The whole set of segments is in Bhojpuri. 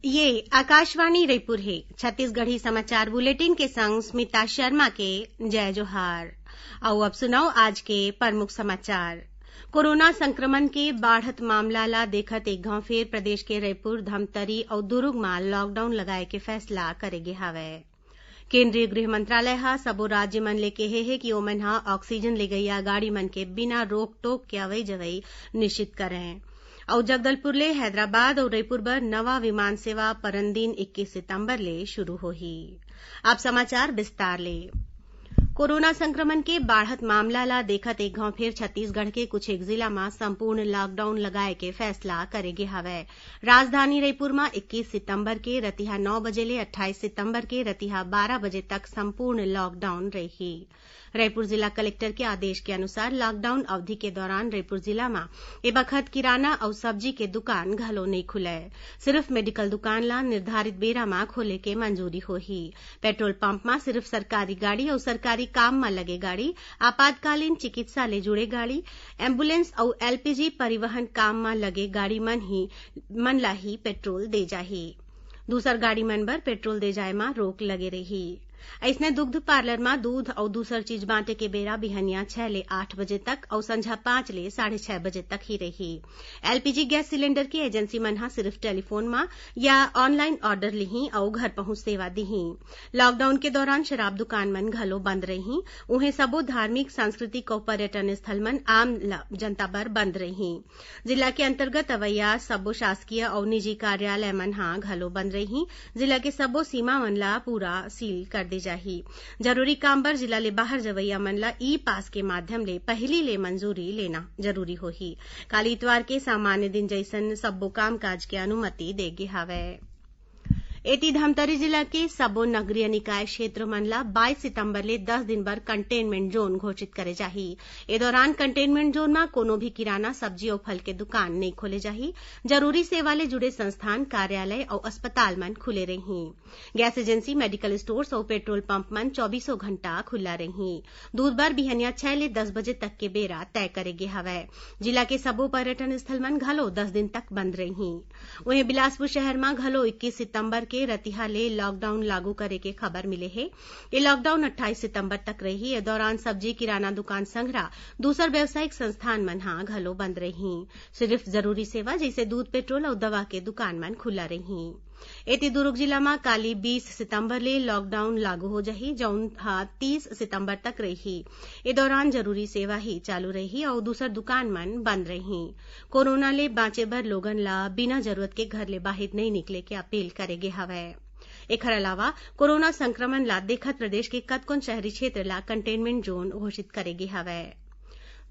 ये आकाशवाणी रायपुर है। छत्तीसगढ़ी समाचार बुलेटिन के संग स्मिता शर्मा के जय जोहार। और अब सुनाओ आज के प्रमुख समाचार। कोरोना संक्रमण के बाढ़त मामला ला देखत एक घाव फेर प्रदेश के रायपुर, धमतरी और दुर्ग में लॉकडाउन लगाए के फैसला करे गे हावय। केंद्रीय गृह मंत्रालय हा सबो राज्य मन ले केहे है कि ओमन हा ऑक्सीजन ले गईया गाड़ी मन के बिना रोक टोक के अवई जवई निश्चित करें। और जगदलपुर ले हैदराबाद और रायपुर बर नवा विमान सेवा परनदीन 21 सितंबर ले शुरू होही। अब समाचार विस्तार ले। कोरोना संक्रमण के बाढ़त मामला ला देखत एक घाव फिर छत्तीसगढ़ के कुछ एक जिला में संपूर्ण लॉकडाउन लगाए के फैसला करे गे हवय। राजधानी रायपुर में 21 सितंबर के रतिहा 9 बजे ले 28 सितंबर के रतिहा 12 बजे तक संपूर्ण लॉकडाउन रही। रायपुर जिला कलेक्टर के आदेश के अनुसार लॉकडाउन अवधि के दौरान रायपुर जिला में ए बखत किराना और सब्जी के दुकान घलो नहीं खुले। सिर्फ मेडिकल दुकान ला निर्धारित बेरा में खोले के मंजूरी होही। पेट्रोल पंप में सिर्फ सरकारी गाड़ी और सरकारी काम में लगे गाड़ी, आपातकालीन चिकित्सा ले जुड़े गाड़ी, एम्बुलेंस और एलपीजी परिवहन काम में लगे गाड़ी मन ला ही पेट्रोल दे जाही। दूसर गाड़ी मन बर पेट्रोल दे जाए में रोक लगे रही। ऐसने दुग्ध पार्लर में दूध और दूसर चीज बांटे के बेरा बिहनिया 6 ले 8 बजे तक और संझा 5 ले 6:30 बजे तक ही रही। एलपीजी गैस सिलेंडर की एजेंसी मन हा सिर्फ टेलीफोन में या ऑनलाइन ऑर्डर लिही और घर पहुंच सेवा दिही। लॉकडाउन के दौरान शराब दुकान मन घलो बंद रही। उन्हें सबो धार्मिक, सांस्कृतिक और पर्यटन स्थल मन आम जनता बर बंद रही। जिला के अंतर्गत अवैया सबो शासकीय और निजी कार्यालय मन हा घलो बंद रही। जिला के सबो सीमा मन ला पूरा सील कर दे जाही। जरूरी काम बर जिला ले बाहर जवैया मन ला ई पास के माध्यम ले पहली ले मंजूरी लेना जरूरी होही। काल इतवार के सामान्य दिन जैसन सब्बो काम काज के अनुमति देगे हावय। एती धमतरी जिला के सबो नगरीय निकाय क्षेत्र मन ला 22 सितंबर ले 10 दिन बर कंटेनमेंट जोन घोषित करे जाही। ए दौरान कंटेनमेंट जोन में कोनो भी किराना, सब्जी और फल के दुकान नहीं खोले जाही। जरूरी सेवा ले जुड़े संस्थान, कार्यालय और अस्पताल मन खुले रही। गैस एजेंसी, मेडिकल स्टोर्स और पेट्रोल पंप मन 24 घंटा खुला रही। दूध बर बिहनिया 6 ले 10 बजे तक के बेरा तय करे गे हवय। जिला के सबो पर्यटन स्थल मन घलो 10 दिन तक बंद रही। वहीं बिलासपुर शहर में घलो 21 सितंबर के रतिहा ले लॉकडाउन लागू करे के खबर मिले है। ये लॉकडाउन 28 सितंबर तक रही। ए दौरान सब्जी, किराना दुकान संग्रह, दूसर व्यावसायिक संस्थान मन हा घलो बंद रही। सिर्फ जरूरी सेवा जैसे दूध, पेट्रोल और दवा के दुकान मन खुला रही। एती दुर्ग जिला में काली 20 सितंबर ले लॉकडाउन लागू हो जाही, जौन 30 सितंबर तक रही। ए दौरान जरूरी सेवा ही चालू रही और दूसर दुकान मन बंद रही। कोरोना ले बाँचे बर लोगन ला बिना जरूरत के घर ले बाहर नहीं निकले के अपील करे गे हवय। एकर अलावा कोरोना संक्रमण ला देखत प्रदेश के कतकोन शहरी क्षेत्र ला कंटेनमेंट जोन घोषित करे गे हवय।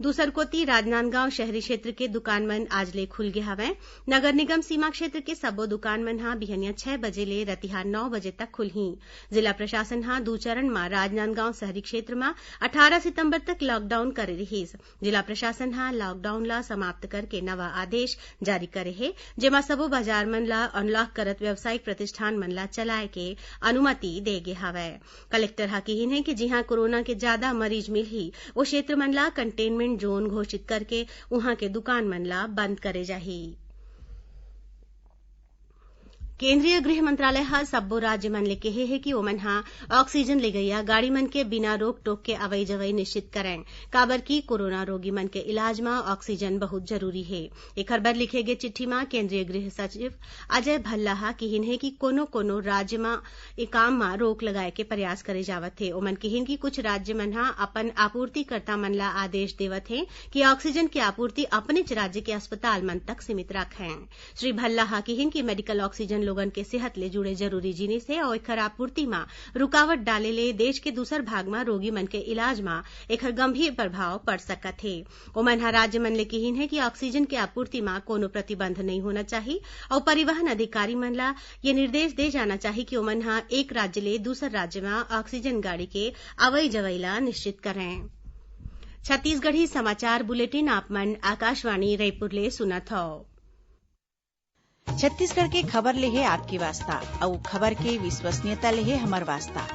दूसर कोती राजनांदगांव शहरी क्षेत्र के दुकान मन आज ले खुल गे हवय। नगर निगम सीमा क्षेत्र के सबो दुकान मन हा बिहनिया 6 बजे ले रतिहा 9 बजे तक खुलही। जिला प्रशासन हा 2 चरण में राजनांदगांव शहरी क्षेत्र में 18 सितंबर तक लॉकडाउन करे रहीस। जिला प्रशासन हा लॉकडाउन ला समाप्त करके नवा आदेश जारी करे है, जेमा सबो बाजार मन ला अनलॉक करत व्यावसायिक प्रतिष्ठान मन ला चलाए के अनुमति दे गे हवय। कलेक्टर हा कहिन है कि जिहां कोरोना के ज्यादा मरीज मिलही वो क्षेत्र मन ला कंटेनमेंट जोन घोषित करके वहां के दुकान मन ला बंद करे जाही। केंद्रीय गृह मंत्रालय हा सब्बो राज्य मन ले केहे है कि ओमन हा ऑक्सीजन ले गईया गाड़ी मन के बिना रोक टोक के अवई जवई निश्चित करें। काबर की कोरोना रोगी मन के इलाज में ऑक्सीजन बहुत जरूरी है। एक खबर लिखे गे चिट्ठी में केंद्रीय गृह सचिव अजय भल्ला हा कहिन है कि कोनो राज्य में ए काम में रोक लगाए के प्रयास करे जावत है। ओमन कहिन कि कुछ राज्य मन हा अपन आपूर्तिकर्ता मन ला आदेश देवत है कि ऑक्सीजन की आपूर्ति अपने राज्य के अस्पताल मन तक सीमित रखें। श्री भल्ला हा कहिन कि मेडिकल ऑक्सीजन लोगन के सेहत ले जुड़े जरूरी जिनिस है और एकर आपूर्ति में रुकावट डाले ले देश के दूसर भाग में रोगी मन के इलाज में एकर गंभीर प्रभाव पड़ सकत है। ओमन हा राज्य मन ले कहिन है कि ऑक्सीजन के आपूर्ति में कोनो प्रतिबंध नहीं होना चाहिए और परिवहन अधिकारी मन ला ये निर्देश दे जाना चाहिए कि ओमन हा एक राज्य ले दूसर राज्य में ऑक्सीजन गाड़ी के अवई जवई ला निश्चित करें। छत्तीसगढ़ी समाचार बुलेटिन आप मन आकाशवाणी रायपुर ले सुनत हो। छत्तीसगढ़ के खबर ले है आपके वास्ता और खबर के विश्वसनीयता ले है हमर वास्ता।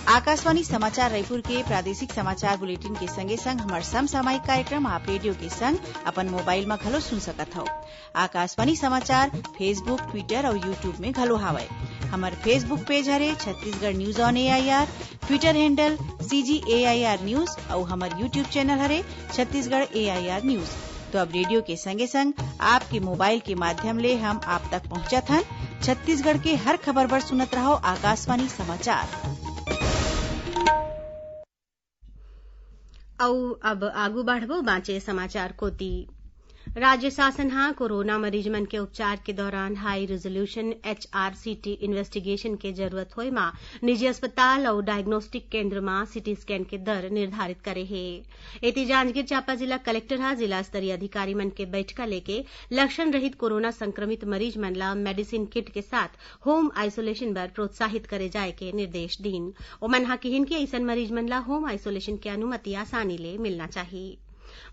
आकाशवाणी समाचार रायपुर के प्रादेशिक समाचार बुलेटिन के संगे संग हमर समसामयिक कार्यक्रम आप रेडियो के संग अपन मोबाइल में घलो सुन सकत हो। आकाशवाणी समाचार फेसबुक, ट्विटर और यूट्यूब में घलो हावय। हमर फेसबुक पेज हरे Chhattisgarh news on AIR, Twitter handle CGAIR news और हमर यूट्यूब चैनल हरे छत्तीसगढ़ AIR न्यूज। तो अब रेडियो के संगे संग आपके मोबाइल के माध्यम ले हम आप तक पहुंचत हन। छत्तीसगढ़ के हर खबर बर सुनत रहो आकाशवाणी समाचार। अब आगू बढ़बो बाँचे समाचार कोती। राज्य शासन हा कोरोना मरीज मन के उपचार के दौरान हाई रेजोल्यूशन HRCT इन्वेस्टिगेशन के जरूरत होय मा निजी अस्पताल और डायग्नोस्टिक केंद्र में सीटी स्कैन के दर निर्धारित करे हे। एती जांजगीर चांपा जिला कलेक्टर हा जिला स्तरीय अधिकारी मन के बैठका लेके लक्षण रहित कोरोना संक्रमित मरीज मन ला मेडिसिन किट के साथ होम आइसोलेशन बर प्रोत्साहित करे जाए के निर्देश दीन। ओमन हा किहिन के अइसन मरीज मन ला होम आइसोलेशन के अनुमति आसानी ले मिलना चाहिए।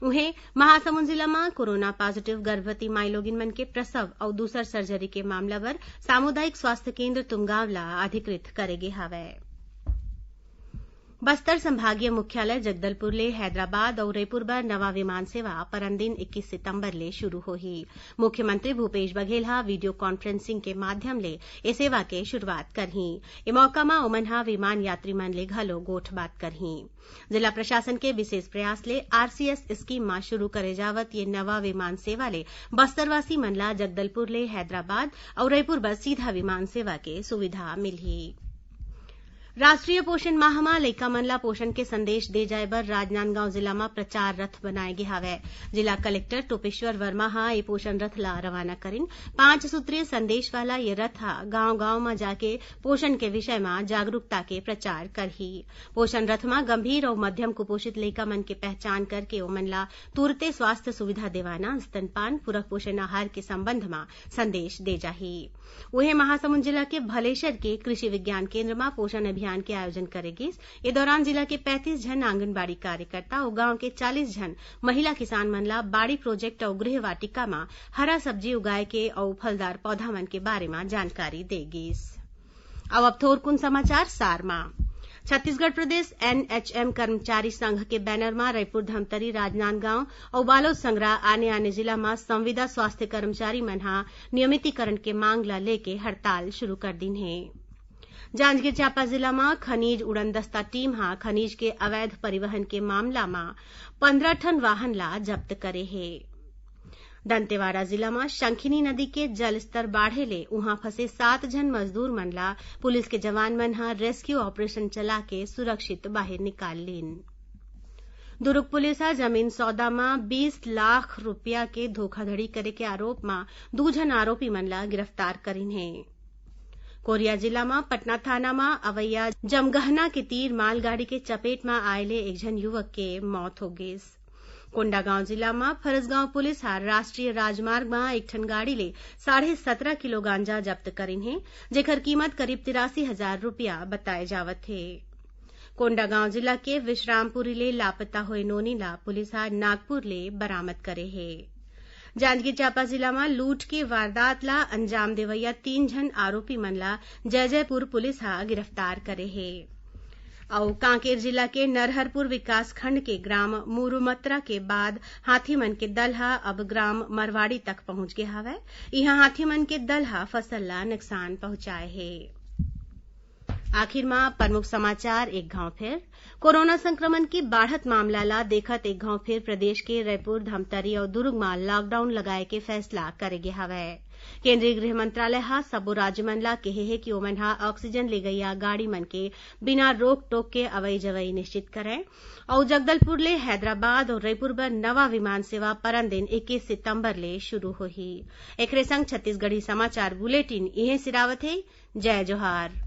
उन्हें महासमुंद जिला में कोरोना पॉजिटिव गर्भवती माइलोगिन मन के प्रसव और दूसर सर्जरी के मामला पर सामुदायिक स्वास्थ्य केंद्र तुमगावला अधिकृत करेगे हवै। बस्तर संभागीय मुख्यालय जगदलपुर ले हैदराबाद और रायपुर बर नवा विमान सेवा परनदिन 21 सितंबर ले शुरू होही। मुख्यमंत्री भूपेश बघेल हा वीडियो कॉन्फ्रेंसिंग के माध्यम ले ए सेवा के शुरुआत करही। ए मौका में ओमन हा विमान यात्री मन ले घलो गोठ बात करही। जिला प्रशासन के विशेष प्रयास ले RCS स्कीम में शुरू करे जावत ये नवा विमान सेवा ले बस्तरवासी मन ला जगदलपुर ले हैदराबाद और रायपुर बर सीधा विमान सेवा के सुविधा मिलही। राष्ट्रीय पोषण माह में लइका मन ला पोषण के संदेश दे जाए बर राजनांदगांव जिला में प्रचार रथ बनाए गे हवै। जिला कलेक्टर टोपेश्वर वर्मा हा ये पोषण रथ ला रवाना करिन। 5 सूत्रीय संदेश वाला ये रथ हा गांव गांव में जाके पोषण के विषय में जागरूकता के प्रचार करही। पोषण रथ में गंभीर और मध्यम कुपोषित लइका मन के पहचान करके ओमन ला तुरते स्वास्थ्य सुविधा देवाना, स्तनपान, पूरक पोषण आहार के संबंध में संदेश दे जाही। उहे महासमुंद जिला के भलेसर के कृषि विज्ञान केंद्र में पोषण अभियान के आयोजन करेगी। इस दौरान जिला के 35 जन आंगनबाड़ी कार्यकर्ता और गांव के 40 जन महिला किसान मन ला बाड़ी प्रोजेक्ट और गृह वाटिका में हरा सब्जी उगाए के और फलदार पौधा मन के बारे में जानकारी देगी। अब थोरकुन समाचार सार में। छत्तीसगढ़ प्रदेश NHM कर्मचारी संघ के बैनर में रायपुर, धमतरी, राजनांदगांव और बालोद संग्रह आने जिला में संविदा स्वास्थ्य कर्मचारी मन हा नियमितीकरण के मांग ला लेके हड़ताल शुरू कर दिन है। जांजगीर चांपा जिला में खनिज उड़नदस्ता टीम हा खनिज के अवैध परिवहन के मामला में 15 टन वाहन ला जब्त करे है। दंतेवाड़ा जिला में शंखिनी नदी के जल स्तर बाढ़े ले उहां फंसे 7 जन मजदूर मन ला पुलिस के जवान मन हा रेस्क्यू ऑपरेशन चला के सुरक्षित बाहर निकाल लीन। दुर्ग पुलिस हा जमीन सौदा में 20 लाख रुपया के धोखाधड़ी करे के आरोप में 2 जन आरोपी मन ला गिरफ्तार करीन है। कोरिया जिला में पटना थाना में अवैया जमगहना के तीर मालगाड़ी के चपेट में आयले एक जन युवक के मौत हो गई। कोंडागांव जिला में फरसगांव पुलिस हा राष्ट्रीय राजमार्ग में एक ठन गाड़ी ले 17.5 किलो गांजा जब्त करीन है, जेकर कीमत करीब 83,000 रुपया बताए जावत है। कोंडागांव जिला के विश्रामपुरी ले लापता हुए नोनी ला पुलिस हा नागपुर ले बरामद करे है। जांजगीर चांपा जिला में लूट की वारदात ला अंजाम देवैया 3 जन आरोपी मन ला जयजयपुर पुलिस हा गिरफ्तार करे है। और कांकेर जिला के नरहरपुर विकास खंड के ग्राम मुरुमत्रा के बाद हाथी मन के दल हा अब ग्राम मरवाड़ी तक पहुंच गया हवै। यहाँ हाथी मन के दल हा फसल ला नुकसान पहुंचाए है। आखिर में प्रमुख समाचार एक घाव फिर। कोरोना संक्रमण की बढ़त मामला ला देखत एक घाव फिर प्रदेश के रायपुर, धमतरी और दुर्ग में लॉकडाउन लगाए के फैसला करे गे हवै। केंद्रीय गृह मंत्रालय हा सबो राज्य मन ला कहे है कि ओमन हा ऑक्सीजन ले गईया गाड़ी मन के बिना रोक टोक के अवई जवई निश्चित करें और जगदलपुर ले हैदराबाद और रायपुर बर नवा विमान सेवा परनदिन 21 सितंबर ले शुरू होही। एकरे संग छत्तीसगढ़ी समाचार बुलेटिन इहे सिरावत है। जय जोहार।